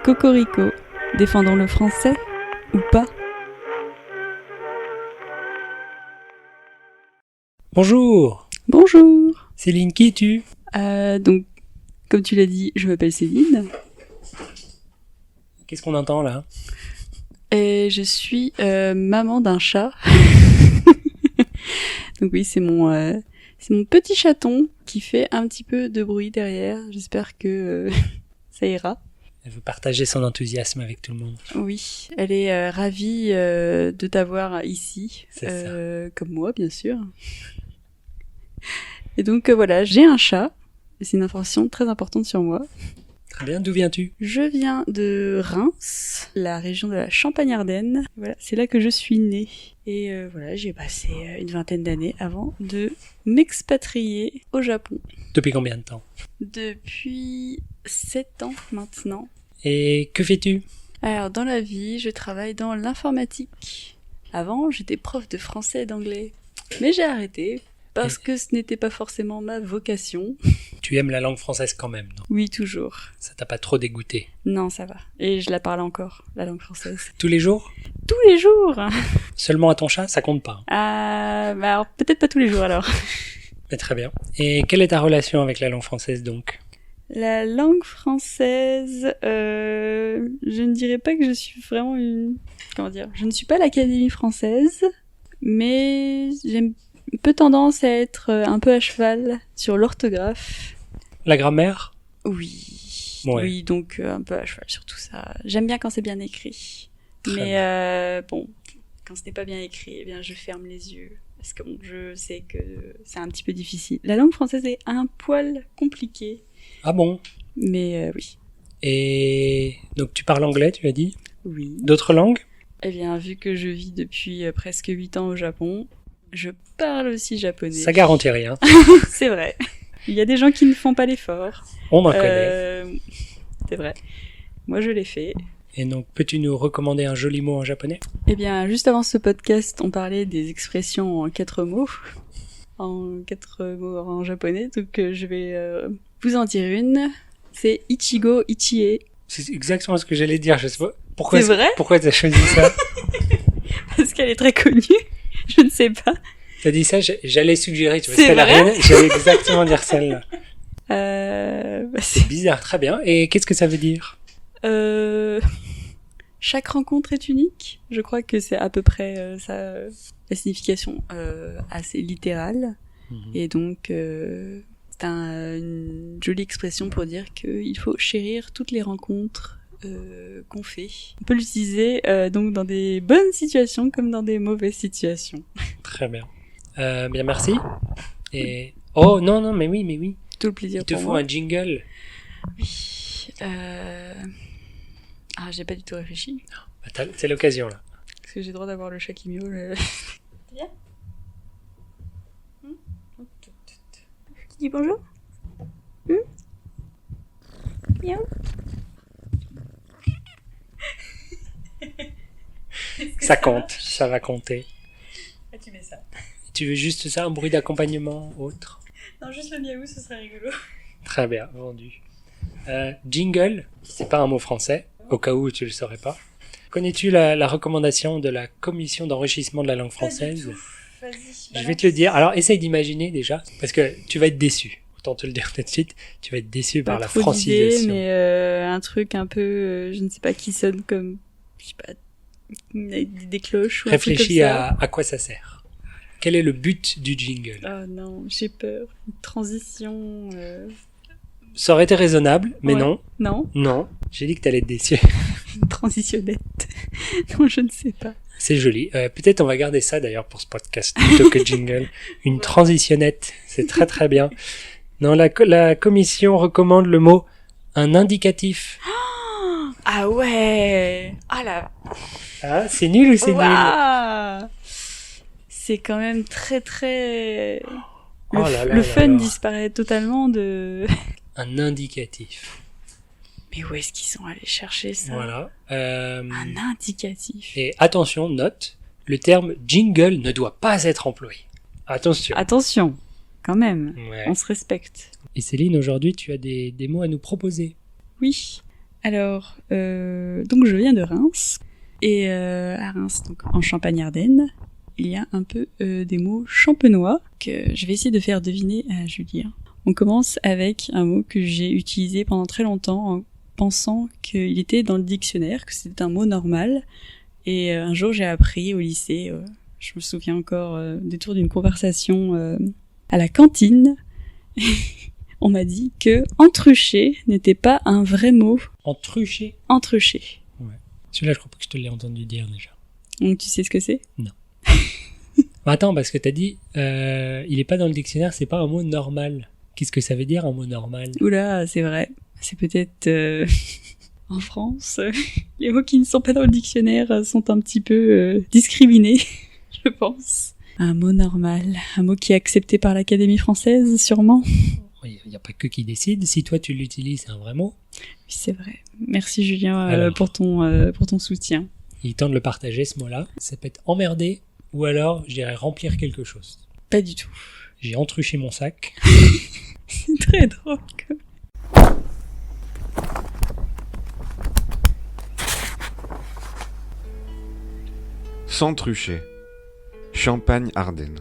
Cocorico, défendons le français ou pas? Bonjour Bonjour. Céline, qui es-tu? Donc, comme tu l'as dit, je m'appelle Céline Qu'est-ce qu'on entend là? et je suis maman d'un chat. Donc oui, c'est mon petit chaton qui fait un petit peu de bruit derrière. J'espère que ça ira. Elle veut partager son enthousiasme avec tout le monde. Oui, elle est ravie de t'avoir ici, C'est comme moi bien sûr. Et donc voilà, j'ai un chat. Et c'est une information très importante sur moi. Très bien, d'où viens-tu? Je viens de Reims, la région de la Champagne-Ardenne. Voilà, c'est là que je suis née. Et voilà, j'ai passé une vingtaine d'années avant de m'expatrier au Japon. Depuis combien de temps? Depuis 7 ans maintenant. Et que fais-tu? Alors, dans la vie, je travaille dans l'informatique. Avant, j'étais prof de français et d'anglais. Mais j'ai arrêté parce que ce n'était pas forcément ma vocation. Tu aimes la langue française quand même, non? Oui, toujours. Ça t'a pas trop dégoûté? Non, ça va. Et je la parle encore, la langue française. Tous les jours? Tous les jours. Seulement à ton chat, ça compte pas. Alors peut-être pas tous les jours alors. Mais très bien. Et quelle est ta relation avec la langue française donc? La langue française, je ne dirais pas que je suis vraiment une... Comment dire? Je ne suis pas l'Académie française, mais j'ai un peu tendance à être un peu à cheval sur l'orthographe. La grammaire? Oui. Ouais. Oui, donc un peu à cheval sur tout ça. J'aime bien quand c'est bien écrit. Très Mais bon, quand ce n'est pas bien écrit, eh bien je ferme les yeux. Parce que bon, je sais que c'est un petit peu difficile. La langue française est un poil compliquée. Ah bon? Mais oui. Et donc tu parles anglais, tu as dit? Oui. D'autres langues? Eh bien, vu que je vis depuis presque 8 ans au Japon, je parle aussi japonais. Ça garantit rien. C'est vrai. Il y a des gens qui ne font pas l'effort. On en connaît. C'est vrai. Moi, je l'ai fait. Et donc, peux-tu nous recommander un joli mot en japonais? Eh bien, juste avant ce podcast, on parlait des expressions en 4 mots. En 4 mots en japonais. Donc, je vais vous en dire une. C'est Ichigo Ichie. C'est exactement ce que j'allais dire, je sais pas. Pourquoi C'est vrai? Pourquoi t'as choisi ça? Parce qu'elle est très connue. Je ne sais pas. T'as dit ça, j'allais suggérer, tu vois, C'est vrai? j'allais exactement dire celle-là. C'est C'est bizarre, très bien. Et qu'est-ce que ça veut dire? Chaque rencontre est unique. Je crois que c'est à peu près ça, la signification assez littérale. Et donc, c'est une jolie expression pour dire qu'il faut chérir toutes les rencontres qu'on fait. On peut l'utiliser donc dans des bonnes situations comme dans des mauvaises situations. Très bien. Bien, merci. Et... Oh, non, mais oui. Tout le plaisir Il te pour faut moi. un jingle. Oui. Ah, j'ai pas du tout réfléchi. Bah, c'est l'occasion, là. Est-ce que j'ai le droit d'avoir le chat qui miaule? Bien. Qui dit bonjour? Miaou. Ça compte, ça va compter. Ah, tu mets ça. Tu veux juste ça, un bruit d'accompagnement autre? Non, juste le miaou, ce serait rigolo. Très bien, vendu. Jingle, c'est pas un mot français, au cas où tu le saurais pas. Connais-tu la recommandation de la commission d'enrichissement de la langue française? Vas-y. Je vais te le dire. Alors, essaye d'imaginer déjà, parce que tu vas être déçu. Autant te le dire tout de suite, tu vas être déçu par la francisation. Mais un truc un peu, je ne sais pas, qui sonne comme, je sais pas, des cloches ou un truc Réfléchis comme ça. à quoi ça sert. Quel est le but du jingle? Oh non, j'ai peur. Une transition. Ça aurait été raisonnable, mais Ouais. non. Non, Non, j'ai dit que t'allais être déçu. une transitionnette. Non, je ne sais pas. C'est joli. Peut-être on va garder ça d'ailleurs pour ce podcast plutôt que jingle. Une transitionnette, c'est très très bien. Non, la commission recommande le mot un indicatif. Ah ouais. Ah là. Ah, c'est nul ou c'est nul? Waouh. C'est quand même très très. Oh là là le là fun là. disparaît totalement de. Un indicatif. Mais où est-ce qu'ils sont allés chercher ça? Voilà. Un indicatif. Et attention, note, le terme jingle ne doit pas être employé. Attention. Attention, quand même, Ouais. on se respecte. Et Céline, aujourd'hui, tu as des mots à nous proposer. Oui. Alors, donc je viens de Reims. Et à Reims, donc en Champagne-Ardenne, il y a un peu des mots champenois que je vais essayer de faire deviner à Julien. On commence avec un mot que j'ai utilisé pendant très longtemps en pensant qu'il était dans le dictionnaire, que c'était un mot normal. Et un jour, j'ai appris au lycée, je me souviens encore des tours d'une conversation à la cantine. On m'a dit que entrucher n'était pas un vrai mot. Entrucher? Entrucher. Ouais. Celui-là, je crois pas que je te l'ai entendu dire déjà. Donc tu sais ce que c'est? Non. Attends, parce que t'as dit, il est pas dans le dictionnaire, c'est pas un mot normal. Qu'est-ce que ça veut dire un mot normal? Oula, c'est vrai. C'est peut-être en France, les mots qui ne sont pas dans le dictionnaire sont un petit peu discriminés, je pense. Un mot normal, un mot qui est accepté par l'Académie française, sûrement. Il n'y a pas que qui décide. Si toi tu l'utilises, c'est un vrai mot. Oui, c'est vrai. Merci Julien pour ton soutien. Il est temps de le partager, ce mot-là. Ça peut être emmerder ou alors, je dirais, remplir quelque chose. Pas du tout. J'ai entruché mon sac. C'est très drôle. S'entrucher. Champagne-Ardenne.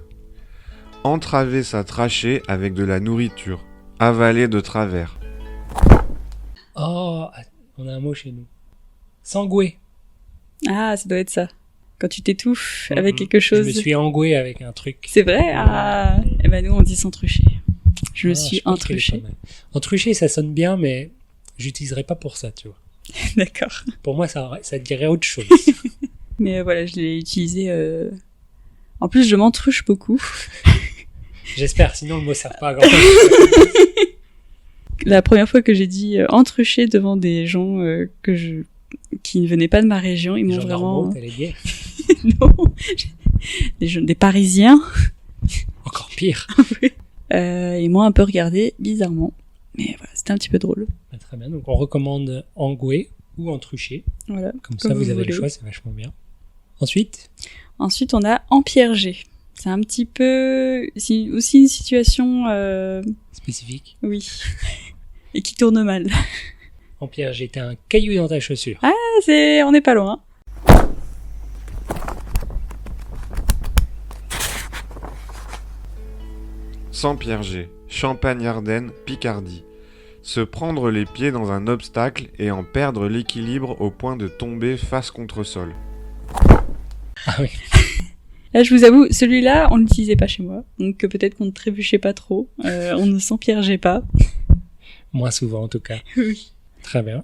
Entraver sa trachée avec de la nourriture. Avaler de travers. Oh, on a un mot chez nous. S'engouer. Ah, ça doit être ça. Quand tu t'étouffes avec quelque chose. Je me suis engoué avec un truc. C'est vrai? Ah. Eh ben nous on dit s'entrucher. Je me suis entruché. Entrucher, ça sonne bien, mais j'utiliserai pas pour ça, tu vois. D'accord. Pour moi, ça dirait autre chose. Mais voilà, je l'ai utilisé. En plus, je m'entruche beaucoup. J'espère, sinon le mot sert pas à grand chose. La première fois que j'ai dit entrucher devant des gens qui ne venaient pas de ma région, ils m'ont vraiment. Normaux, t'allais dire. Non, des Parisiens. Encore pire. Ils m'ont un peu regardé bizarrement. Mais voilà, c'était un petit peu drôle. Très bien, donc on recommande engouer ou entrucher. Voilà. Comme ça, vous avez le choix, c'est vachement bien. Ensuite, on a empierger. C'est un petit peu aussi une situation spécifique. Oui. Et qui tourne mal. Empierger, t'as un caillou dans ta chaussure. Ah, on n'est pas loin. S'empierger. Champagne-Ardenne, Picardie. Se prendre les pieds dans un obstacle et en perdre l'équilibre au point de tomber face contre sol. Ah oui. Là, je vous avoue, celui-là, on l'utilisait pas chez moi. Donc peut-être qu'on ne trébuchait pas trop. On ne s'empiergeait pas. Moins souvent, en tout cas. Oui. Très bien.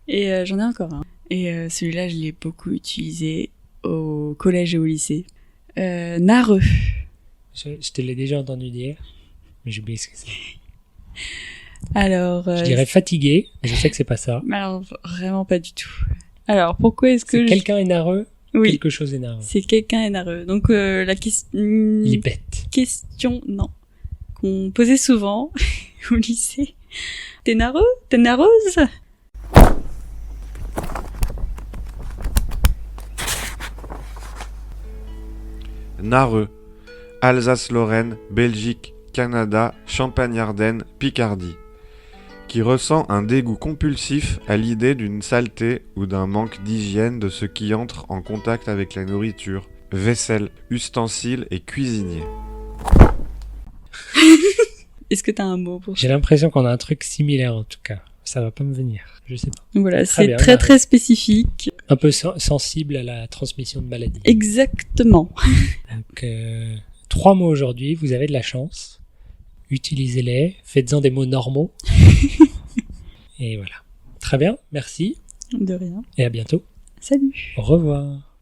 Et j'en ai encore un. Et celui-là, je l'ai beaucoup utilisé au collège et au lycée. Narreux. Je te l'ai déjà entendu dire, mais j'ai oublié ce que c'est. Alors, je dirais fatigué, mais je sais que c'est pas ça. Alors, vraiment pas du tout. Alors, pourquoi est-ce que... Quelqu'un est narreux? Oui. Quelque chose est narreux. C'est quelqu'un est narreux. Donc, la question... Il est bête. Question, non. Qu'on posait souvent au lycée. T'es narreux? T'es narreuse? Narreux. Alsace-Lorraine, Belgique, Canada, Champagne-Ardenne, Picardie. Qui ressent un dégoût compulsif à l'idée d'une saleté ou d'un manque d'hygiène de ce qui entre en contact avec la nourriture, vaisselle, ustensiles et cuisinier. Est-ce que t'as un mot pour ça? J'ai l'impression qu'on a un truc similaire en tout cas. Ça va pas me venir, je sais pas. Donc voilà, c'est bien, très très spécifique. Un peu sensible à la transmission de maladies. Exactement. Donc 3 mots aujourd'hui, vous avez de la chance. Utilisez-les, faites-en des mots normaux. Et voilà. Très bien, merci. De rien. Et à bientôt. Salut. Au revoir.